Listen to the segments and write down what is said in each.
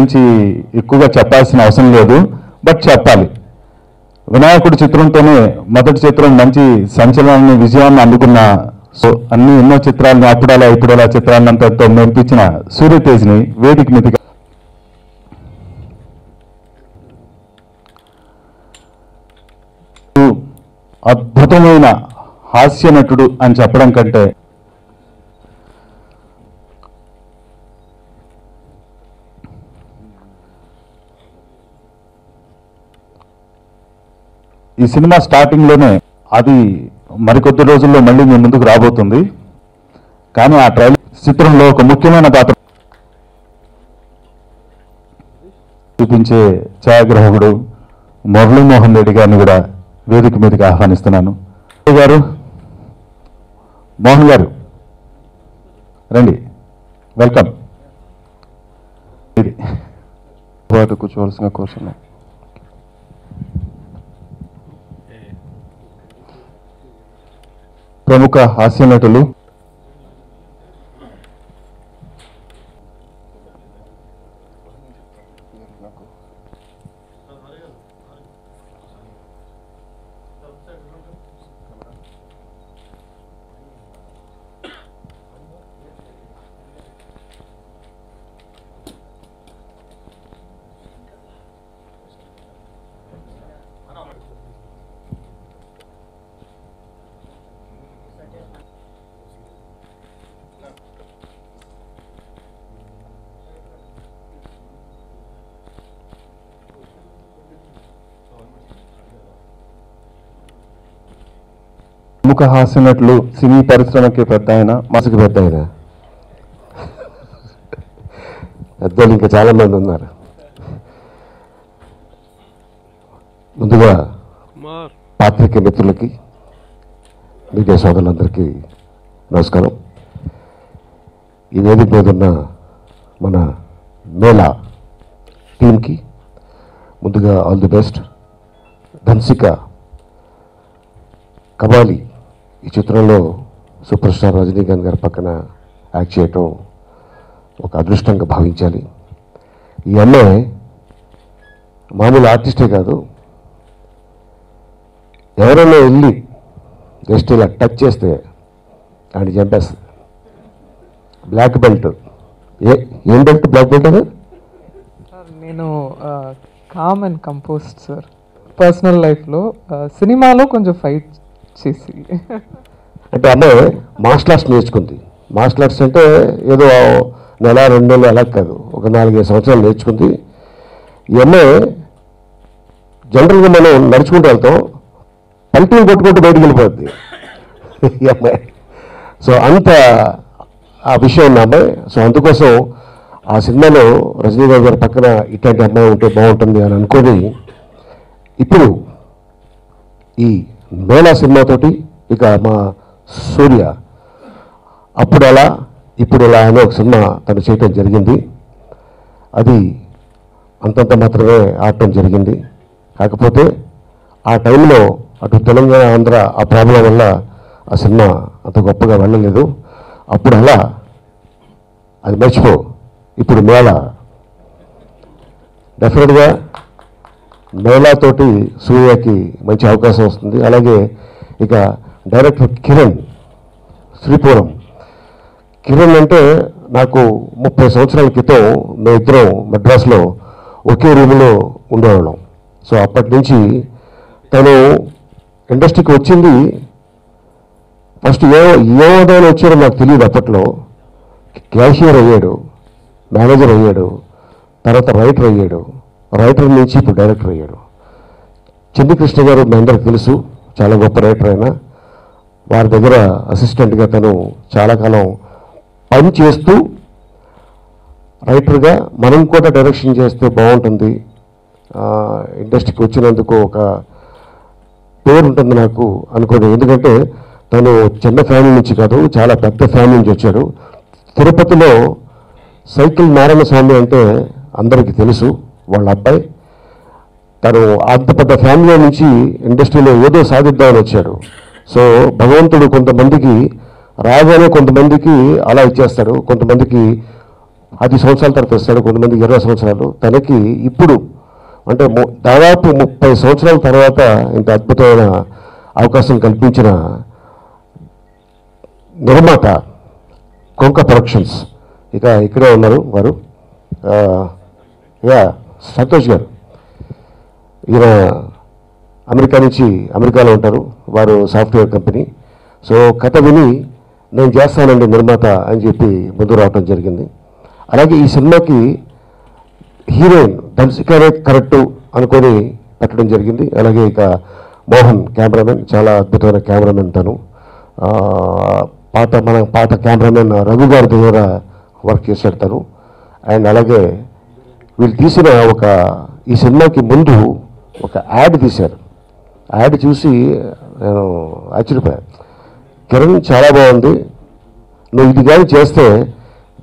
గురించి ఎక్కువగా చెప్పాల్సిన అవసరం లేదు, బట్ చెప్పాలి. వినాయకుడి చిత్రంతోనే మొదటి చిత్రం మంచి సంచలనాన్ని విజయాన్ని అందుకున్న, సో అన్ని ఎన్నో చిత్రాలని ఇప్పుడలా చిత్రాలంతతో మెప్పించిన సూర్యతేజ్ని వేదిక మీదకి అద్భుతమైన హాస్య నటుడు అని చెప్పడం కంటే ఈ సినిమా స్టార్టింగ్లోనే అది మరికొద్ది రోజుల్లో మళ్ళీ మీ ముందుకు రాబోతుంది. కానీ ఆ ట్రైలర్ చిత్రంలో ఒక ముఖ్యమైన పాత్ర చూపించే ఛాయాగ్రాహకుడు మురళీమోహన్ రెడ్డి గారిని కూడా వేదిక మీదకి ఆహ్వానిస్తున్నాను. గారు, మోహన్ గారు రండి, వెల్కమ్. పాటు కూర్చోవలసిన కోరుతున్నాను. ప్రముఖ హాస్య నటులు ప్రముఖ హాస్య నటులు, సినీ పరిశ్రమకి పెద్ద ఆయన, మనసుకి పెద్ద ఆయన, పెద్దలు ఇంకా చాలా మంది ఉన్నారు. ముందుగా పాత్రికేయ మిత్రులకి, మీడియా సోదరులందరికీ నమస్కారం. ఈ వేదిక మీద ఉన్న మన మేళా టీంకి ముందుగా all the best. Dhansika Kabali ఈ చిత్రంలో సూపర్ స్టార్ రజనీకాంత్ గారి పక్కన యాక్ట్ చేయటం ఒక అదృష్టంగా భావించాలి. ఈ అమ్మాయి మామూలు ఆర్టిస్టే కాదు, ఎవరైనా వెళ్ళి జస్ట్ ఇలా టచ్ చేస్తే ఆయన చంపేస్తుంది. Black belt. ఏం బెల్ట్? బ్లాక్ బెల్ట్ అదే. నేను calm and composed sir. Personal లైఫ్లో, సినిమాలో కొంచెం ఫైట్ చేసి, అంటే అమ్మాయి మార్షల్ ఆర్ట్స్ నేర్చుకుంది. మార్షల్ ఆర్ట్స్ అంటే ఏదో నెల 2 నెలలు అలా కాదు, ఒక 4-5 సంవత్సరాలు నేర్చుకుంది. ఈ అమ్మాయి జనరల్గా మనం నడుచుకుంటూ వెళ్తాం, పల్టీలు కొట్టుకుంటూ బయటికి వెళ్ళిపోద్ది ఈ అమ్మాయి. సో అంత ఆ విషయం ఉన్న అమ్మాయి. సో అందుకోసం ఆ సినిమాలో రజనీకాంత్ గారి పక్కన ఇట్లాంటి అమ్మాయి ఉంటే బాగుంటుంది అని అనుకొని ఇప్పుడు ఈ మేళా సినిమాతోటి ఇక మా సూర్య అప్పుడు అలా ఇప్పుడు ఇలా అనే ఒక సినిమా తను చేయటం జరిగింది. అది అంతంత మాత్రమే ఆడటం జరిగింది. కాకపోతే ఆ టైంలో అటు తెలంగాణ, ఆంధ్ర ఆ ప్రాబ్లం వల్ల ఆ సినిమా అంత గొప్పగా వెళ్ళలేదు. అప్పుడు అలా అది మర్చిపో. ఇప్పుడు మేళా డెఫినెట్గా మేళాతోటి సూర్యకి మంచి అవకాశం వస్తుంది. అలాగే ఇక డైరెక్టర్ కిరణ్ శ్రీపురం. కిరణ్ అంటే నాకు 30 సంవత్సరాల క్రితం మేమిద్దరం మద్రాసులో ఒకే రూమ్లో ఉండేవాళ్ళం. సో అప్పటి నుంచి తను ఇండస్ట్రీకి వచ్చింది. ఫస్ట్ ఏమోదాని వచ్చారో నాకు తెలియదు. అప్పట్లో క్యాషియర్ అయ్యాడు, మేనేజర్ అయ్యాడు, తర్వాత రైటర్ అయ్యాడు, రైటర్ నుంచి ఇప్పుడు డైరెక్టర్ అయ్యాడు. చంద్రకృష్ణ గారు మీ అందరికి తెలుసు, చాలా గొప్ప రైటర్ అయినా. వారి దగ్గర అసిస్టెంట్గా తను చాలా కాలం పని చేస్తూ రైటర్గా మనం కూడా డైరెక్షన్ చేస్తే బాగుంటుంది, ఇండస్ట్రీకి వచ్చినందుకు ఒక పేరు ఉంటుంది నాకు అనుకోండి. ఎందుకంటే తను చిన్న ఫ్యామిలీ నుంచి కాదు, చాలా పెద్ద ఫ్యామిలీ నుంచి వచ్చాడు. తిరుపతిలో సైకిల్ నారాయణ స్వామి అంటే అందరికీ తెలుసు, వాళ్ళ అబ్బాయి. తను అంత పెద్ద ఫ్యామిలీ నుంచి ఇండస్ట్రీలో ఏదో సాధిద్దామని వచ్చాడు. సో భగవంతుడు కొంతమందికి రాగానే కొంతమందికి అలా ఇచ్చేస్తాడు, కొంతమందికి 10 సంవత్సరాల తర్వాత వస్తాడు, కొంతమందికి 20 సంవత్సరాలు. తనకి ఇప్పుడు అంటే దాదాపు 30 సంవత్సరాల తర్వాత ఇంత అద్భుతమైన అవకాశం కల్పించిన నిర్మాత కొంక ప్రొడక్షన్స్. ఇక ఇక్కడే ఉన్నారు వారు, సంతోష్ గారు. ఈయన అమెరికాలో ఉంటారు, వారు సాఫ్ట్వేర్ కంపెనీ. సో కథ విని నేను చేస్తానండి నిర్మాత అని చెప్పి ముందు రావటం జరిగింది. అలాగే ఈ సినిమాకి హీరోయిన్ ధన్సికనే కరెక్టు అనుకొని పెట్టడం జరిగింది. అలాగే ఇక మోహన్ కెమెరామెన్, చాలా అద్భుతమైన కెమెరామెన్ తను. పాత కెమెరామెన్ రఘు గారి దగ్గర వర్క్ చేశాడు తను. అండ్ అలాగే వీళ్ళు తీసిన ఈ సినిమాకి ముందు ఒక యాడ్ తీశారు. యాడ్ చూసి నేను ఆశ్చర్యపోయాను. కిరణ్ చాలా బాగుంది, నువ్వు ఇది కానీ చేస్తే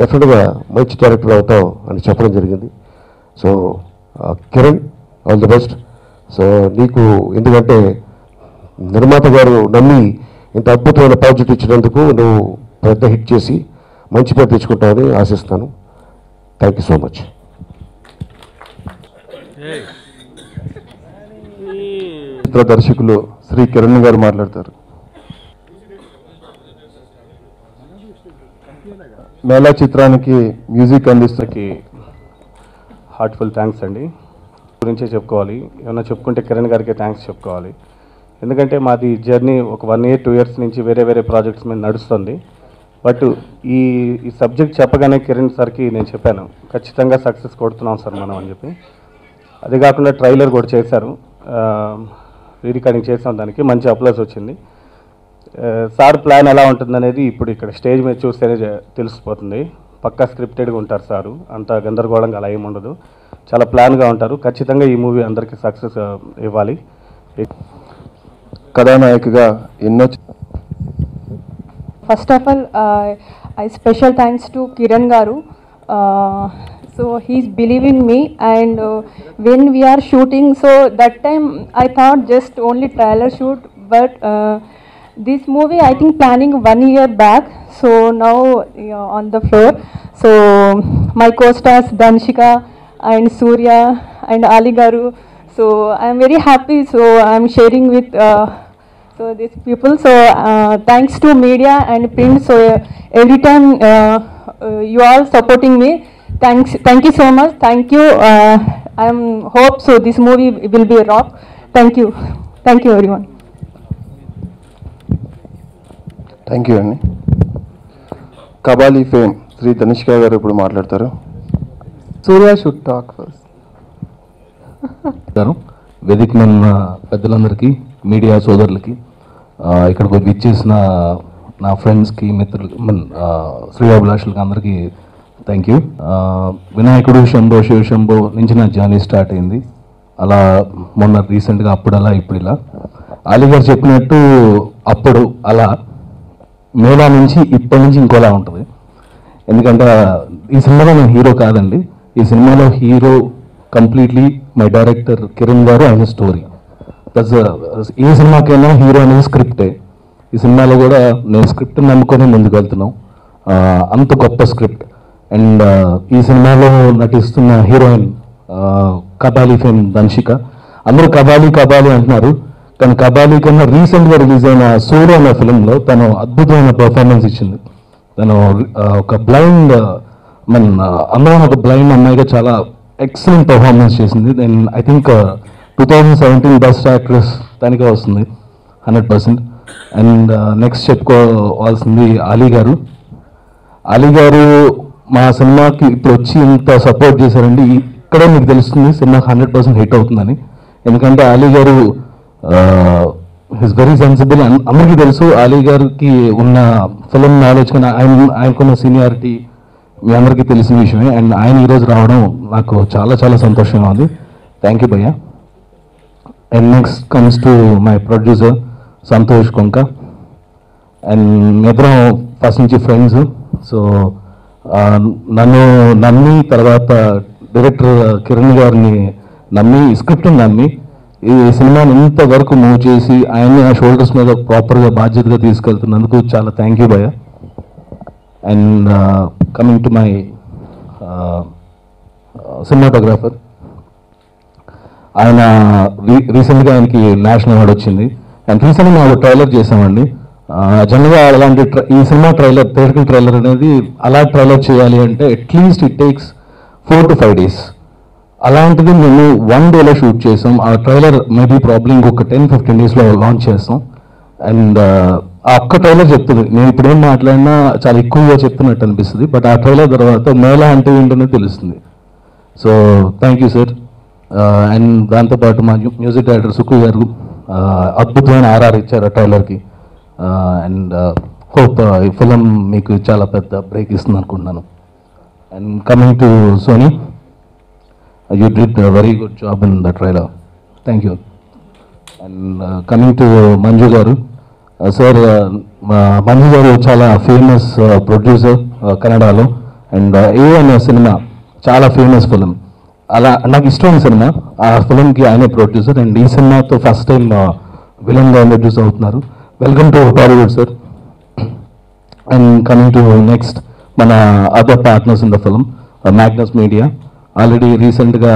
డెఫినెట్గా మంచి డైరెక్టర్ అవుతావు అని చెప్పడం జరిగింది. So Kiran, all the best. So నీకు ఎందుకంటే నిర్మాత గారు నమ్మి ఇంత అద్భుతమైన ప్రాజెక్ట్ ఇచ్చినందుకు నువ్వు పెద్ద హిట్ చేసి మంచి పేరు తెచ్చుకుంటావని ఆశిస్తాను. Thank you so much. చిత్ర దర్శకులు శ్రీ కిరణ్ గారు మాట్లాడతారు. మేళా చిత్రానికి మ్యూజిక్ అందిస్తాకి హార్ట్ఫుల్ థ్యాంక్స్ అండి. గురించే చెప్పుకోవాలి, ఏమన్నా చెప్పుకుంటే కిరణ్ గారికి థ్యాంక్స్ చెప్పుకోవాలి. ఎందుకంటే మాది జర్నీ ఒక 1 year 2 years నుంచి వేరే ప్రాజెక్ట్స్ మీద నడుస్తుంది. బట్ ఈ సబ్జెక్ట్ చెప్పగానే కిరణ్ సార్కి నేను చెప్పాను, ఖచ్చితంగా సక్సెస్ కొడుతున్నాం సార్ మనం అని చెప్పి. అది కాకుండా ట్రైలర్ కూడా చేశారు, రీరికార్డింగ్ చేసాం, దానికి మంచి అప్లాస్ వచ్చింది. సార్ ప్లాన్ ఎలా ఉంటుందనేది ఇప్పుడు ఇక్కడ స్టేజ్ మీద చూస్తేనే తెలిసిపోతుంది. పక్కా స్క్రిప్టెడ్గా ఉంటారు సారు, అంత గందరగోళంగా అలా ఏమి ఉండదు, చాలా ప్లాన్గా ఉంటారు. ఖచ్చితంగా ఈ మూవీ అందరికీ సక్సెస్ ఇవ్వాలి. కథానాయకుగా ఎన్నో First of all, I special thanks to Kiran Garu. So he's believing me, and when we are shooting, so that time I thought just only trailer shoot, but this movie I think planning 1 year back. So now on the floor. So my co-stars Dhanshika and Surya and Ali Garu. So I am very happy. So I am sharing with. So these people, so thanks to media and print, so every time you all supporting me, thank you so much, thank you. I am hope so this movie will be a rock. Thank you everyone. Thank you అండి. Kabali fame Shri Dhanushka గారు ఇప్పుడు మాట్లాడతారు. సూర్య should talk first. వేదిక మీద ఉన్న పెద్దలందరికీ, media సోదరులకి, ఇక్కడికి విచ్చేసిన నా ఫ్రెండ్స్కి, మిత్రులు, శ్రేయోభిలాషులకి అందరికీ థ్యాంక్ యూ. వినాయకుడు శంభో శివ శంభో నుంచి నా జర్నీ స్టార్ట్ అయింది. అలా మొన్న రీసెంట్గా అప్పుడలా ఇప్పుడు ఇలా. అలీ గారు చెప్పినట్టు అప్పుడు అలా, మేళా నుంచి ఇప్పటి నుంచి ఇంకోలా ఉంటుంది. ఎందుకంటే ఈ సినిమాలో నేను హీరో కాదండి, ఈ సినిమాలో hero completely my director Kiran గారు అండ్ స్టోరీ. ఏ సినిమాకైనా హీరో అనేది స్క్రిప్టే. ఈ సినిమాలో కూడా నేను స్క్రిప్ట్ నమ్ముకొని ముందుకు వెళ్తున్నాం. అంత గొప్ప స్క్రిప్ట్. అండ్ ఈ సినిమాలో నటిస్తున్న హీరోయిన్ కబాలీ ఫేమ్ ధన్షిక. అందరూ కబాలీ అంటున్నారు, కానీ కబాలీ కన్నా రీసెంట్గా రిలీజ్ అయిన సూర్య అనే ఫిలింలో తను అద్భుతమైన పర్ఫార్మెన్స్ ఇచ్చింది. తను ఒక బ్లైండ్ అందరం ఒక బ్లైండ్ అమ్మాయిగా చాలా ఎక్సలెంట్ పర్ఫార్మెన్స్ చేసింది. Then I think 2017 best actress దానికే వస్తుంది 100%. అండ్ నెక్స్ట్ చెప్పుకోవాల్సింది అలీ గారు. అలీ గారు మా సినిమాకి ఇప్పుడు వచ్చి ఇంత సపోర్ట్ చేశారండి. ఇక్కడే మీకు తెలుస్తుంది సినిమాకి 100% హిట్ అవుతుందని. ఎందుకంటే అలీ గారు హిస్ వెరీ సెన్సిబుల్. అందరికీ తెలుసు అలీ గారికి ఉన్న ఫిలిం నాలెడ్జ్, కానీ ఆయనకున్న సీనియారిటీ మీ అందరికీ తెలిసిన విషయమే. అండ్ ఆయన ఈరోజు రావడం నాకు చాలా చాలా సంతోషంగా ఉంది. థ్యాంక్ యూ భయ్యా. And next comes to my producer Santosh Konka. And ఇద్దరం ఫస్ట్ నుంచి ఫ్రెండ్స్. సో నన్ను నమ్మి, తర్వాత డైరెక్టర్ కిరణ్ గారిని నమ్మి, స్క్రిప్ట్ని నమ్మి ఈ సినిమాని ఇంతవరకు మూవ్ చేసి ఆయన్ని ఆ షోల్డర్స్ మీద ప్రాపర్గా బాధ్యతగా తీసుకెళ్తున్నందుకు చాలా థ్యాంక్ యూ భయ్య. And coming to my cinematographer. ఆయన రీసెంట్గా ఆయనకి నేషనల్ అవార్డు వచ్చింది. అండ్ రీసెంట్గా మేము ట్రైలర్ చేసామండి. జనరల్గా అలాంటి ఈ సినిమా ట్రైలర్, థియేటర్కల్ ట్రైలర్ అనేది అలా ట్రైలర్ చేయాలి అంటే at least it takes 4 to 5 days. అలాంటిది మేము 1 dayలో షూట్ చేసాం. ఆ ట్రైలర్ మేబీ ప్రాబ్లమ్ ఇంకొక 10-15 daysలో లాంచ్ చేస్తాం. అండ్ ఆ ఒక్క ట్రైలర్ చెప్తుంది, నేను ఇప్పుడు ఏం మాట్లాడినా చాలా ఎక్కువగా చెప్తున్నట్టు అనిపిస్తుంది, బట్ ఆ ట్రైలర్ తర్వాత మేళ అంటే ఏంటనే తెలుస్తుంది. So thank you sir. And దాంతోపాటు మా మ్యూజిక్ డైరెక్టర్ సుకు గారు అద్భుతమైన ఆర్ఆర్ ఇచ్చారు ఆ ట్రైలర్కి. అండ్ హోప్ ఈ ఫిలిం మీకు చాలా పెద్ద బ్రేక్ ఇస్తుంది అనుకుంటున్నాను. And coming to Sony, you did very good job in the trailer. Thank you. And coming to Manju గారు, సార్ మంజు గారు చాలా ఫేమస్ ప్రొడ్యూసర్ కన్నడలో. అండ్ ఏ అనే సినిమా చాలా ఫేమస్ ఫిలిం, అలా నాకు ఇష్టమైన సినిమా, ఆ ఫిలింకి ఆయనే ప్రొడ్యూసర్. అండ్ ఈ సినిమాతో ఫస్ట్ టైం విలన్గా ఇంట్రడ్యూస్ అవుతున్నారు. Welcome to Tollywood sir. And coming to next మన other partners in the film, Magnus Media. Already రీసెంట్గా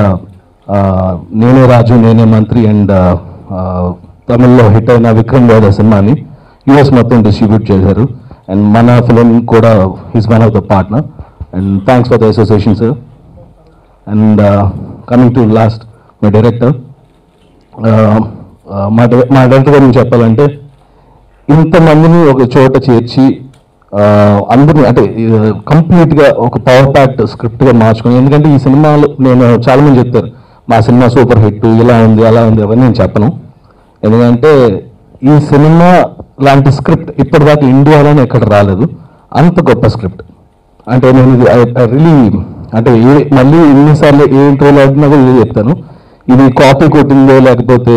నేనే రాజు నేనే మంత్రి అండ్ తమిళ్లో హిట్ అయిన విక్రమ్ వేద సినిమాని యూఎస్ మొత్తం డిస్ట్రిబ్యూట్ చేశారు. అండ్ మన ఫిలిం కూడా is one of the partner. And thanks for the association sir. And coming to lost my director, మా డైరెక్టర్ గురించి చెప్పాలంటే ఇంతమందిని ఒక చోట చేర్చి అందరినీ అంటే కంప్లీట్గా ఒక పవర్ ప్యాక్డ్ స్క్రిప్ట్గా మార్చుకొని, ఎందుకంటే ఈ సినిమాలో నేను చాలామంది చెప్తారు మా సినిమా సూపర్ హిట్ ఇలా ఉంది అలా ఉంది అవన్నీ నేను చెప్పను. ఎందుకంటే ఈ సినిమా లాంటి స్క్రిప్ట్ ఇప్పటిదాకా ఇండియాలోనే ఎక్కడ రాలేదు. అంత గొప్ప స్క్రిప్ట్. అంటే నేను రియలీ అంటే మళ్ళీ ఇన్నిసార్లు ఏ ఇంటర్వ్యూలో అడిగినా కూడా ఇదే చెప్తాను, ఇది కాపీ కొట్టిందో లేకపోతే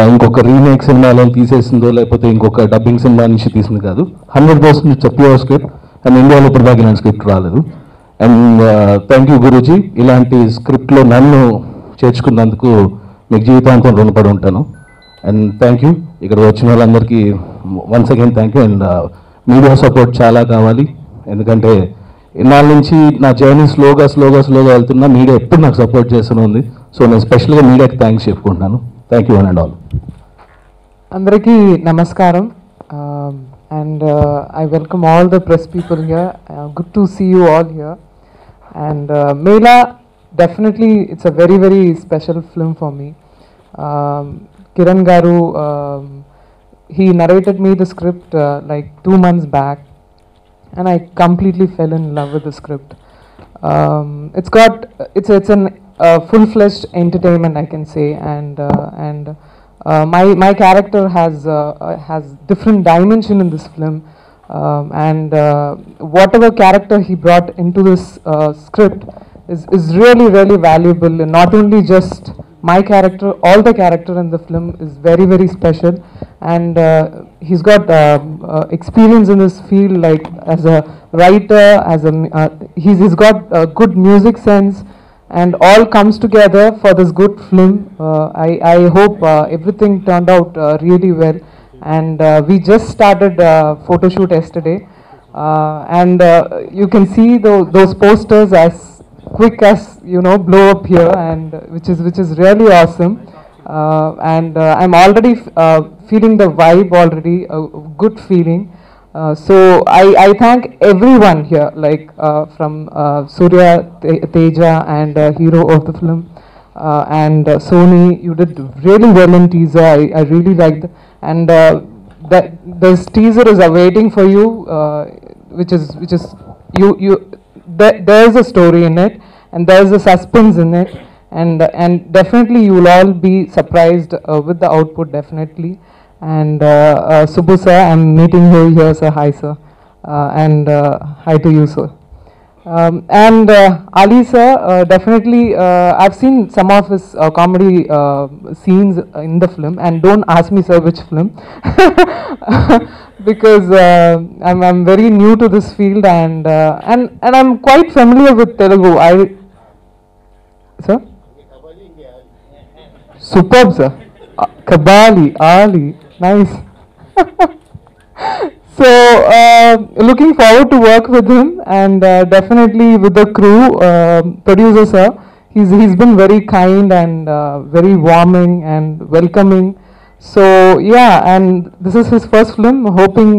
ఇంకొక రీమేక్ సినిమాలో తీసేసిందో లేకపోతే ఇంకొక డబ్బింగ్ సినిమా నుంచి తీసింది కాదు. 100% ఇట్స్ ప్యూర్ స్క్రిప్ట్. అండ్ ఇండియాలో ఇప్పటిదాకా ఇలాంటి స్క్రిప్ట్ రాలేదు. అండ్ థ్యాంక్ యూ గురూజీ, ఇలాంటి స్క్రిప్ట్లో నన్ను చేర్చుకున్నందుకు మీకు జీవితాంతం రుణపడి ఉంటాను. అండ్ థ్యాంక్ యూ ఇక్కడ వచ్చిన వాళ్ళందరికీ once again thank you. And media support చాలా కావాలి, ఎందుకంటే ఇన్నాళ్ళ నుంచి నా జర్నీ స్లోగా వెళ్తున్నా, మీడియా ఎప్పుడు నాకు సపోర్ట్ చేస్తూనే ఉంది. సో నేను స్పెషల్గా మీడియాకి థ్యాంక్స్ చెప్పుకుంటున్నాను. Thank you one and all. అందరికీ నమస్కారం. And I welcome all the press people here. Good to see you all here. And Mela, definitely it's a very, very special film for me. Kiran Garu, he narrated me the script like 2 months back, and I completely fell in love with the script. It's an full-fledged entertainment, I can say, and my character has different dimension in this film, and whatever character he brought into this script is really, really valuable. And not only just my character, all the character in the film is very, very special. And he's got experience in this field, like as a writer, he's got good music sense, and all comes together for this good film. I hope everything turned out really well. And we just started photo shoot yesterday, and you can see those posters as quick as blow up here, and which is really awesome. And I'm already feeling the vibe already, a good feeling. So I thank everyone here, like from Surya Teja and hero of the film, and Sony, you did really well in teaser. I really liked it. And this teaser is awaiting for you, which is there's a story in it, and there's a suspense in it, and definitely you will all be surprised with the output, definitely. And Subbu sir, I'm meeting you here, sir. Hi sir, and hi to you sir. And Ali sir, definitely I've seen some of his comedy scenes in the film, and don't ask me sir which film because I'm very new to this field, and I'm quite familiar with Telugu. Sir, superb sir. Kabali, Ali, nice. So looking forward to work with him, and definitely with the crew, producer sir. He's been very kind and very warming and welcoming. So yeah, and this is his first film. Hoping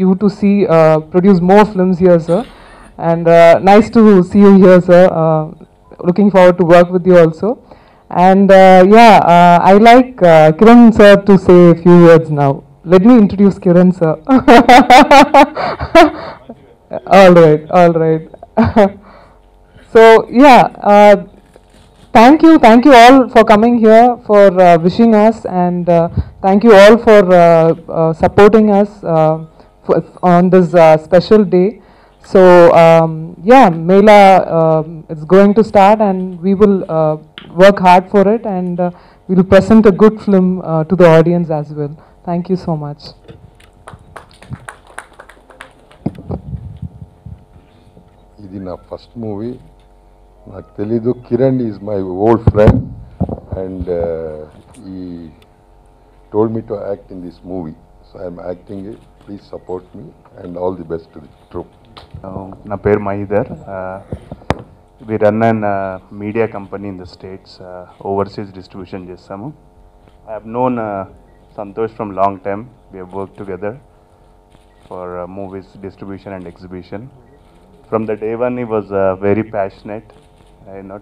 you to see produce more films here, sir. And nice to see you here, sir. Looking forward to work with you also. And I like Kiran sir to say a few words now. Let me introduce Kiran sir. All right. So yeah, thank you all for coming here, for wishing us, and thank you all for supporting us on this special day. So Mela is going to start, and we will work hard for it, and we will present a good film to the audience as well. Thank you so much. ఇది నా first movie. నాకు తెలీదు, Kiran is my old friend and he told me to act in this movie. So I'm acting it. Please support me and all the best to the troupe. నా పేరు Mahidhar. We run and media company in the States. Overseas distribution చేస్తాము. I have known Santosh from long time. We have work together for movies distribution and exhibition. From the day one, he was very passionate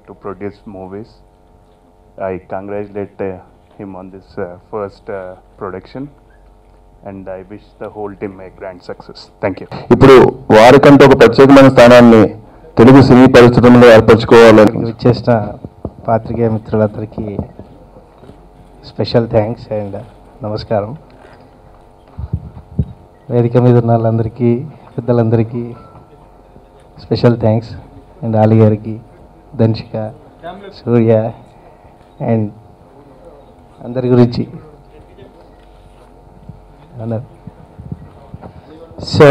to produce movies. I congratulate him on this first production, and I wish the whole team a grand success. Thank you. ఇప్పుడు వారికంటే ఒక ప్రత్యేకమైన స్థానాన్ని తెలుగు సినీ పరిశ్రమలో ఏర్పరచుకోవాలని విచ్చేసిన పాత్రికేయ మిత్రులందరికీ special thanks and నమస్కారం. వేదిక మీద ఉన్న వాళ్ళందరికీ, పెద్దలందరికీ స్పెషల్ థ్యాంక్స్. అండ్ ఆలి గారికి, ధన్షిక, సూర్య అండ్ అందరి గురించి. So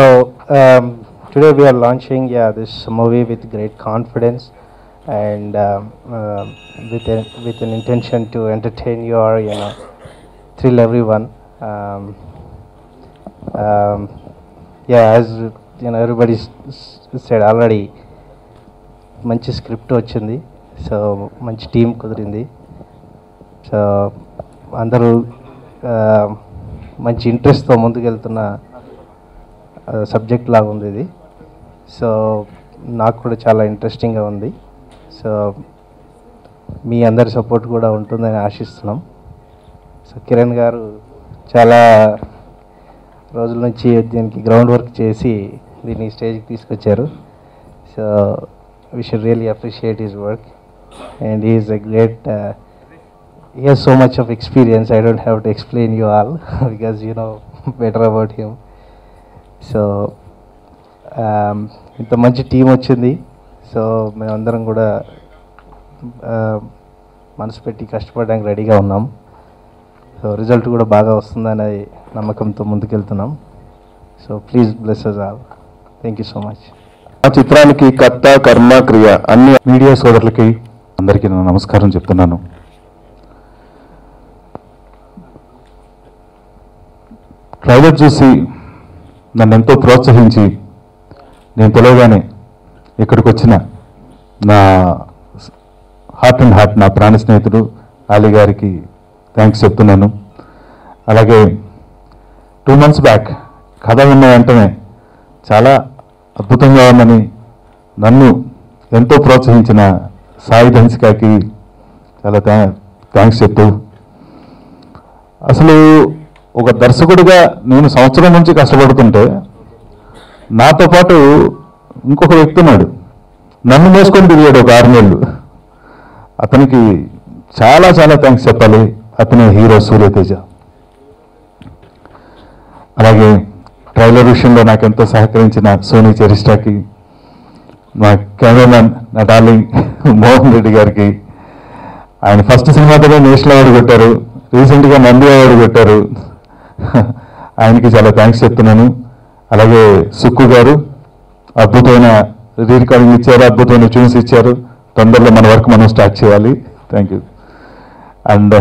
today we are launching this movie with great confidence and with an intention to entertain you or thrill everyone. As everybody said already, మంచి స్క్రిప్ట్ వచ్చింది. సో మంచి టీం కుదిరింది. So అందరూ మంచి ఇంట్రెస్ట్తో ముందుకెళ్తున్న సబ్జెక్ట్ లాగా ఉంది ఇది. సో నాకు కూడా చాలా ఇంట్రెస్టింగ్గా ఉంది. సో మీ అందరి సపోర్ట్ కూడా ఉంటుందని ఆశిస్తున్నాం. సో కిరణ్ గారు చాలా రోజుల నుంచి దీనికి గ్రౌండ్ వర్క్ చేసి దీన్ని స్టేజ్కి తీసుకొచ్చారు. So we should really appreciate his work and he is a great he has so much of experience. I don't have to explain you all because you know better about him. So ఇంత మంచి team వచ్చింది. So మేమందరం కూడా మనసు పెట్టి కష్టపడడానికి రెడీగా ఉన్నాం. So result కూడా బాగా వస్తుందనే నమ్మకంతో ముందుకెళ్తున్నాం. So please bless us all. Thank you so much. ఆ చిత్రానికి కర్త, కర్మ, క్రియ అన్ని మీడియా సోదరులకి అందరికీ నేను నమస్కారం చెప్తున్నాను. ట్రైలర్ చూసి నన్ను ఎంతో ప్రోత్సహించి నేను తెలియగానే ఇక్కడికి వచ్చిన నా హార్ట్ అండ్ హార్ట్, నా ప్రాణ స్నేహితుడు ఆలీ గారికి థ్యాంక్స్ చెప్తున్నాను. అలాగే 2 months బ్యాక్ కథ విన్న వెంటనే చాలా అద్భుతంగా ఉందని నన్ను ఎంతో ప్రోత్సహించిన సాయి ధన్సికాకి చాలా థ్యాంక్స్ చెప్తూ, అసలు ఒక దర్శకుడిగా నేను సంవత్సరం నుంచి కష్టపడుతుంటే నాతో పాటు ఇంకొక వ్యక్తి ఉన్నాడు, నన్ను మోసుకొని తిరిగాడు ఒక 6 నెలలు. అతనికి చాలా చాలా థ్యాంక్స్ చెప్పాలి. అతనే హీరో సూర్యతేజ. అలాగే ట్రైలర్ విషయంలో నాకు ఎంతో సహకరించిన సోనీ చెరిస్టాకి, మా కెమెరామ్యాన్ నా డార్లింగ్ మోహన్ రెడ్డి గారికి, ఆయన ఫస్ట్ సినిమాతోనే నేషనల్ అవార్డు కొట్టారు, రీసెంట్గా నంది అవార్డు కొట్టారు, ఆయనకి చాలా థ్యాంక్స్ చెప్తున్నాను. అలాగే సుక్కు గారు అద్భుతమైన రీ రికార్డింగ్ ఇచ్చారు, అద్భుతమైన ట్యూన్స్ ఇచ్చారు. తొందరలో మన వర్క్ మనం స్టార్ట్ చేయాలి. Thank you. And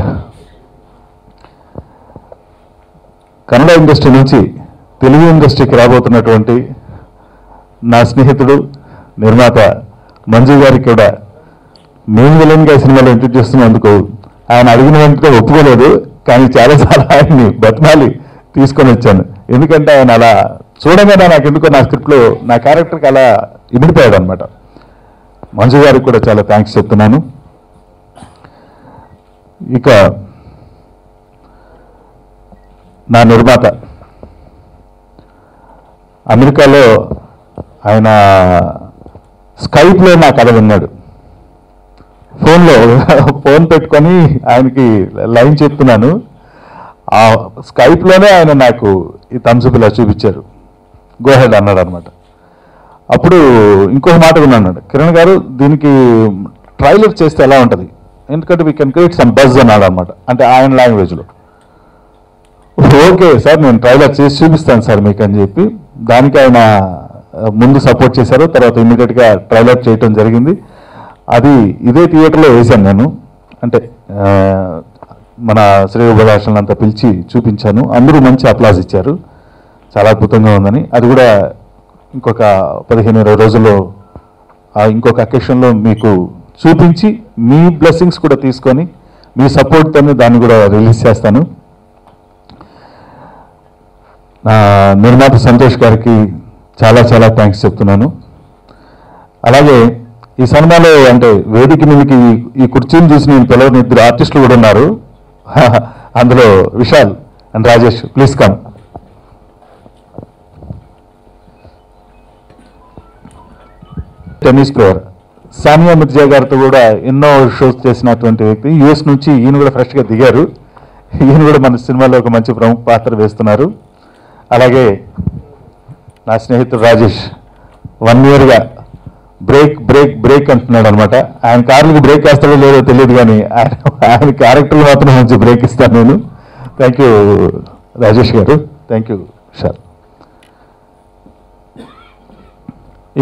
Kannada industry నుంచి తెలుగు ఇండస్ట్రీకి రాబోతున్నటువంటి నా స్నేహితుడు నిర్మాత మంజు గారికి కూడా మెయిన్ విలన్గా సినిమాలో ఇంట్రడ్యూస్ చేస్తున్నందుకు ఆయన అడిగిన వెంటనే ఒప్పుకోలేదు, కానీ చాలాసార్లు ఆయన్ని బతిమాలి తీసుకొని వచ్చాను. ఎందుకంటే ఆయన అలా చూడగానే నాకు ఎందుకో నా స్క్రిప్ట్లో నా క్యారెక్టర్కి అలా ఇమిడిపోయాడు అనమాట. మంజు గారికి కూడా చాలా థ్యాంక్స్ చెప్తున్నాను. ఇక నా నిర్మాత అమెరికాలో ఆయన స్కైప్లో నా కథ విన్నాడు. ఫోన్ పెట్టుకొని ఆయనకి లైన్ చెప్తున్నాను. ఆ స్కైప్లోనే ఆయన నాకు ఈ థమ్స్అప్ ఇలా చూపించారు, గో హెడ్ అన్నాడు అనమాట. అప్పుడు ఇంకొక మాట విన్నాడు, కిరణ్ గారు దీనికి ట్రైలర్ చేస్తే ఎలా ఉంటుంది, ఎందుకంటే we can create some buzz అన్నాడు అనమాట, అంటే ఆయన లాంగ్వేజ్లో. ఓకే సార్, నేను ట్రైలర్ చేసి చూపిస్తాను సార్ మీకు అని చెప్పి దానికి ఆయన ముందు సపోర్ట్ చేశారు. తర్వాత ఇమ్మీడియట్గా ట్రైలర్ చేయటం జరిగింది. అది ఇదే థియేటర్లో వేశాను నేను, అంటే మన శ్రేయోభిలాషులను అంతా పిలిచి చూపించాను. అందరూ మంచి అప్లాజ్ ఇచ్చారు, చాలా అద్భుతంగా ఉందని. అది కూడా ఇంకొక 15-20 రోజుల్లో ఇంకొక అకేషన్లో మీకు చూపించి మీ బ్లెస్సింగ్స్ కూడా తీసుకొని మీ సపోర్ట్తో దాన్ని కూడా రిలీజ్ చేస్తాను. నిర్మాత సంతోష్ గారికి చాలా చాలా థ్యాంక్స్ చెప్తున్నాను. అలాగే ఈ సినిమాలో అంటే వేదిక మీదకి ఈ కుర్చీని చూసి నేను పిలవని 2 ఆర్టిస్టులు కూడా ఉన్నారు. అందులో Vishal and Rajesh, please come. Tennis player Sania Mirza గారితో కూడా ఎన్నో షోస్ చేసినటువంటి వ్యక్తి. యూఎస్ నుంచి ఈయన కూడా ఫ్రెష్గా దిగారు. ఈయన కూడా మన సినిమాలో ఒక మంచి ప్రముఖ పాత్ర వేస్తున్నారు. అలాగే నా స్నేహితుడు రాజేష్ 1 yearగా బ్రేక్ బ్రేక్ బ్రేక్ అంటున్నాడు అనమాట. ఆయన కార్లకు బ్రేక్ వేస్తాడో లేదో తెలియదు, కానీ ఆయన క్యారెక్టర్లు మాత్రం మంచి బ్రేక్ ఇస్తాను నేను. థ్యాంక్ యూ రాజేష్ గారు, థ్యాంక్ యూ సార్.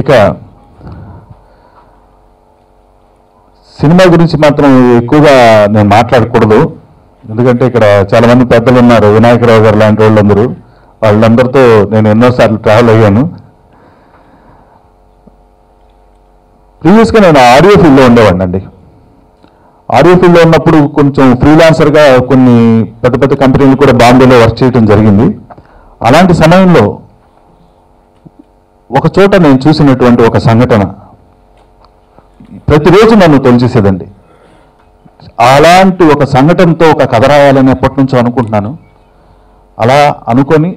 ఇక సినిమా గురించి మాత్రం ఎక్కువగా నేను మాట్లాడకూడదు, ఎందుకంటే ఇక్కడ చాలామంది పెద్దలు ఉన్నారు, వినాయకరావు గారు లాంటి వాళ్ళందరితో నేను ఎన్నోసార్లు ట్రావెల్ అయ్యాను. ప్రీవియస్గా నేను ఆడియో ఫీల్డ్లో ఉండేవాడిని అండి. ఆడియో ఫీల్డ్లో ఉన్నప్పుడు కొంచెం ఫ్రీలాన్సర్గా కొన్ని పెద్ద పెద్ద కంపెనీలు కూడా బాంబేలో వర్క్ చేయడం జరిగింది. అలాంటి సమయంలో ఒక చోట నేను చూసినటువంటి ఒక సంఘటన ప్రతిరోజు నన్ను తొలిచేసేదండి. అలాంటి ఒక సంఘటనతో ఒక కథ రాయాలని ఎప్పటి నుంచో అనుకుంటున్నాను. అలా అనుకొని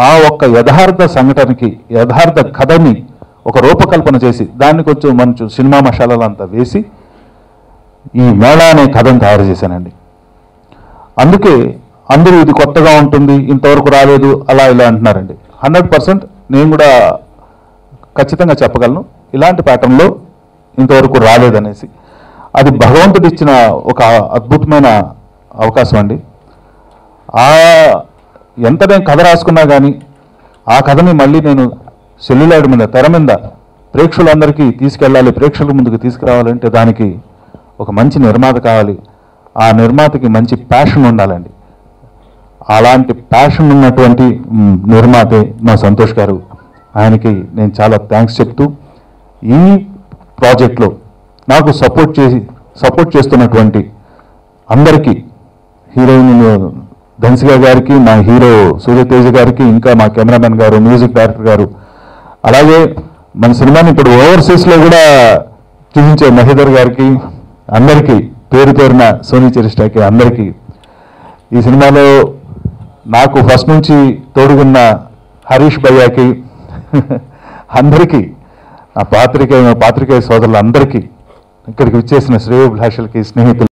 ఆ ఒక్క యథార్థ సంఘటనకి యథార్థ కథని ఒక రూపకల్పన చేసి దాన్ని కొంచెం మంచి సినిమా మసాలాలంతా వేసి ఈ మేళా అనే కథను తయారు చేశానండి. అందుకే అందరూ ఇది కొత్తగా ఉంటుంది, ఇంతవరకు రాలేదు, అలా ఇలా అంటున్నారండి. 100% నేను కూడా ఖచ్చితంగా చెప్పగలను, ఇలాంటి ప్యాటర్న్లో ఇంతవరకు రాలేదనేసి. అది భగవంతుడు ఇచ్చిన ఒక అద్భుతమైన అవకాశం అండి. ఎంత నేను కథ రాసుకున్నా కానీ ఆ కథని మళ్ళీ నేను సెల్యులాయిడ్ మీద తెర మీద ప్రేక్షకులందరికీ తీసుకెళ్ళాలి, ప్రేక్షకుల ముందుకు తీసుకురావాలంటే దానికి ఒక మంచి నిర్మాత కావాలి. ఆ నిర్మాతకి మంచి ప్యాషన్ ఉండాలండి. అలాంటి ప్యాషన్ ఉన్నటువంటి నిర్మాతే మా సంతోష్ గారు. ఆయనకి నేను చాలా థ్యాంక్స్ చెప్తూ ఈ ప్రాజెక్ట్లో నాకు సపోర్ట్ చేస్తున్నటువంటి అందరికీ, హీరోయిన్ ధన్సిక గారికి, మా హీరో సూర్యతేజ గారికి, ఇంకా మా కెమెరామెన్ గారు, మ్యూజిక్ డైరెక్టర్ గారు, అలాగే మన సినిమాని ఇప్పుడు ఓవర్సీస్లో కూడా చూపించే మహేదర్ గారికి, అందరికీ పేరు పేరున సోనీ చెరిస్టాకి అందరికీ, ఈ సినిమాలో నాకు ఫస్ట్ నుంచి తోడుగున్న హరీష్ భయ్యాకి అందరికీ, నా పాత్రికేయ సోదరులందరికీ, ఇక్కడికి విచ్చేసిన శ్రేయోభిలాషులకి, స్నేహితులు